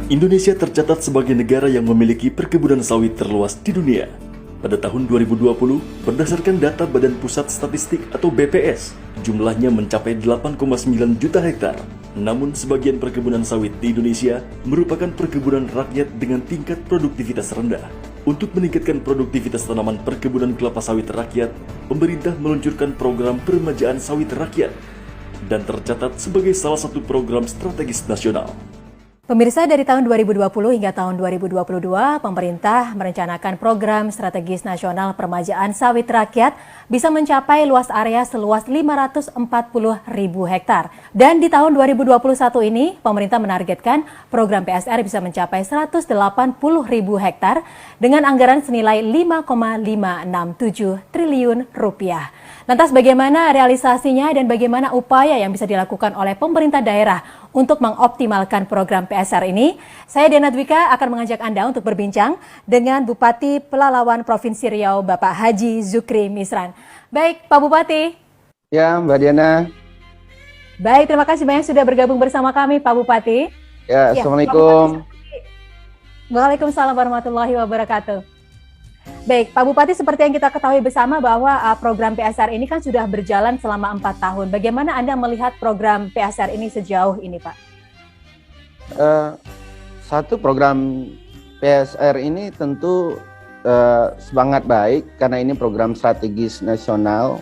Indonesia tercatat sebagai negara yang memiliki perkebunan sawit terluas di dunia. Pada tahun 2020, berdasarkan data Badan Pusat Statistik atau BPS, jumlahnya mencapai 8,9 juta hektar. Namun sebagian perkebunan sawit di Indonesia merupakan perkebunan rakyat dengan tingkat produktivitas rendah. Untuk meningkatkan produktivitas tanaman perkebunan kelapa sawit rakyat, pemerintah meluncurkan program peremajaan sawit rakyat dan tercatat sebagai salah satu program strategis nasional. Pemirsa, dari tahun 2020 hingga tahun 2022, pemerintah merencanakan program strategis nasional peremajaan sawit rakyat bisa mencapai luas area seluas 540.000 hektar. Dan di tahun 2021 ini, pemerintah menargetkan program PSR bisa mencapai 180.000 hektar dengan anggaran senilai 5,567 triliun rupiah. Lantas bagaimana realisasinya dan bagaimana upaya yang bisa dilakukan oleh pemerintah daerah untuk mengoptimalkan program PSR ini? Saya Diana Dwika akan mengajak Anda untuk berbincang dengan Bupati Pelalawan Provinsi Riau, Bapak Haji Zukri Misran. Baik, Pak Bupati. Ya, Mbak Diana. Baik, terima kasih banyak sudah bergabung bersama kami, Pak Bupati. Ya, Assalamualaikum. Waalaikumsalam warahmatullahi wabarakatuh. Baik, Pak Bupati, seperti yang kita ketahui bersama bahwa program PSR ini kan sudah berjalan selama 4 tahun. Bagaimana Anda melihat program PSR ini sejauh ini, Pak? Satu program PSR ini tentu semangat baik karena ini program strategis nasional.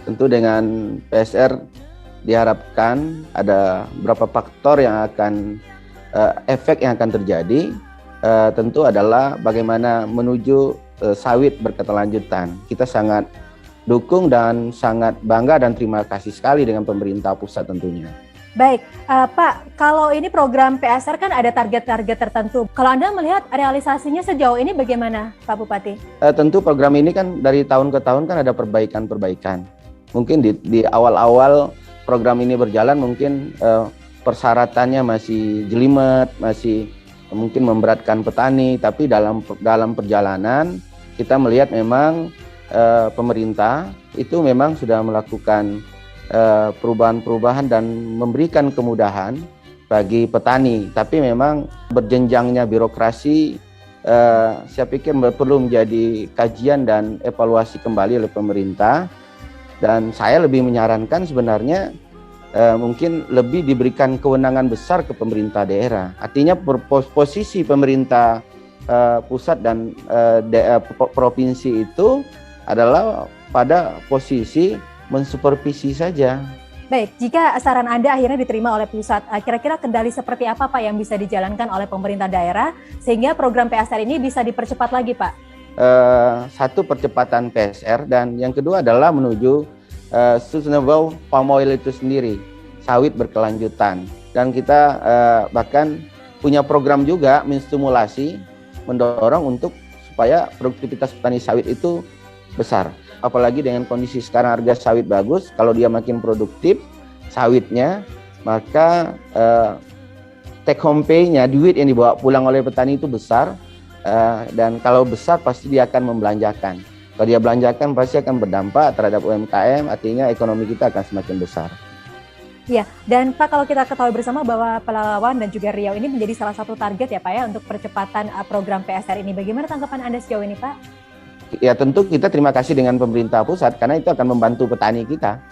Tentu dengan PSR diharapkan ada beberapa faktor yang akan efek yang akan terjadi. Tentu adalah bagaimana menuju sawit berkelanjutan. Kita sangat dukung dan sangat bangga dan terima kasih sekali dengan pemerintah pusat tentunya. Baik, Pak, kalau ini program PSR kan ada target-target tertentu. Kalau Anda melihat realisasinya sejauh ini bagaimana, Pak Bupati? Tentu program ini kan dari tahun ke tahun kan ada perbaikan-perbaikan. Mungkin di awal-awal program ini berjalan mungkin persyaratannya masih jelimet, masih mungkin memberatkan petani, tapi dalam perjalanan kita melihat memang pemerintah itu memang sudah melakukan perubahan-perubahan dan memberikan kemudahan bagi petani. Tapi memang berjenjangnya birokrasi, saya pikir perlu menjadi kajian dan evaluasi kembali oleh pemerintah. Dan saya lebih menyarankan sebenarnya mungkin lebih diberikan kewenangan besar ke pemerintah daerah. Artinya posisi pemerintah pusat dan provinsi itu adalah pada posisi mensupervisi saja. Baik, jika saran Anda akhirnya diterima oleh pusat, kira-kira kendali seperti apa Pak yang bisa dijalankan oleh pemerintah daerah sehingga program PSR ini bisa dipercepat lagi, Pak? Satu, percepatan PSR, dan yang kedua adalah menuju sustainable palm oil itu sendiri, sawit berkelanjutan. Dan kita bahkan punya program juga menstimulasi, mendorong untuk supaya produktivitas petani sawit itu besar. Apalagi dengan kondisi sekarang harga sawit bagus, kalau dia makin produktif sawitnya, maka take home pay-nya, duit yang dibawa pulang oleh petani itu besar. Dan kalau besar pasti dia akan membelanjakan. Kalau dia belanjakan pasti akan berdampak terhadap UMKM, artinya ekonomi kita akan semakin besar. Ya, dan Pak, kalau kita ketahui bersama bahwa Pelalawan dan juga Riau ini menjadi salah satu target ya Pak ya untuk percepatan program PSR ini. Bagaimana tanggapan Anda sejauh ini, Pak? Ya, tentu kita terima kasih dengan pemerintah pusat karena itu akan membantu petani kita.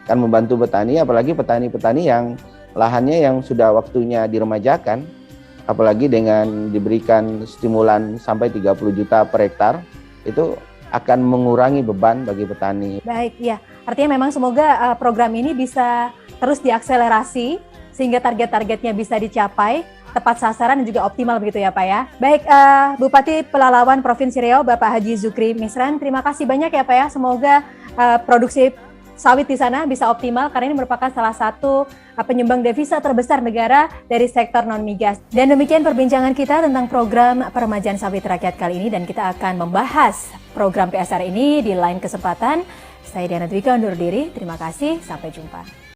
Akan membantu petani, apalagi petani-petani yang lahannya yang sudah waktunya diremajakan. Apalagi dengan diberikan stimulan sampai 30 juta per hektar, itu akan mengurangi beban bagi petani. Baik, ya. Artinya memang semoga program ini bisa terus diakselerasi sehingga target-targetnya bisa dicapai, tepat sasaran dan juga optimal begitu ya Pak ya. Baik, Bupati Pelalawan Provinsi Riau, Bapak Haji Zukri Misran, terima kasih banyak ya Pak ya. Semoga produksi sawit di sana bisa optimal karena ini merupakan salah satu penyumbang devisa terbesar negara dari sektor non-migas. Dan demikian perbincangan kita tentang program peremajaan sawit rakyat kali ini, dan kita akan membahas program PSR ini di lain kesempatan. Saya Diana Dwika undur diri, terima kasih, sampai jumpa.